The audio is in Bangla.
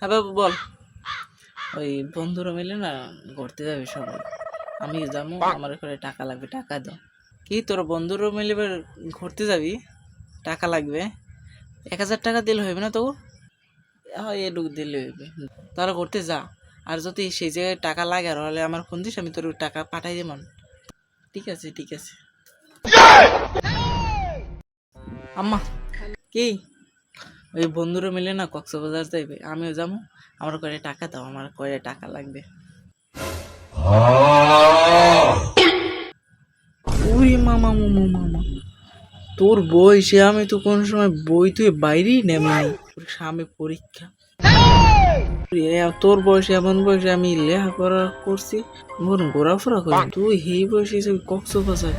হ্যাঁ বাবু বল। ওই বন্ধুরা মিলে না ঘুরতে যাবে সবাই, আমি যাবো, আমার করে টাকা লাগবে, টাকা দাও। কি তোর বন্ধুরা মিলে এবার ঘুরতে যাবি, টাকা লাগবে? 1,000 টাকা দিলে হইবে না তোর? হ্যাঁ এটুকু দিলে হইবে, তাহলে ঘুরতে যা। আর যদি সেই জায়গায় টাকা লাগে আর হলে আমার ফোন দিস, আমি তোর টাকা পাঠাই দেব। ঠিক আছে ঠিক আছে। আম্মা কি ওই বন্ধুরা মিলে না কক্সবাজার যাইবে, আমিও যাবো, আমার করে টাকা দাও, আমার করে টাকা লাগবে। ওই মামা মামা মামা, তোর বয়সে আমি তো কোন সময় বই তুই বাইরেই নেমনি, সামনে পরীক্ষা। তোর বয়সে এমন বয়সে আমি লেখাপড়া করছি, ঘোরাফেরা করি, তুই এই বয়সে কক্সবাজার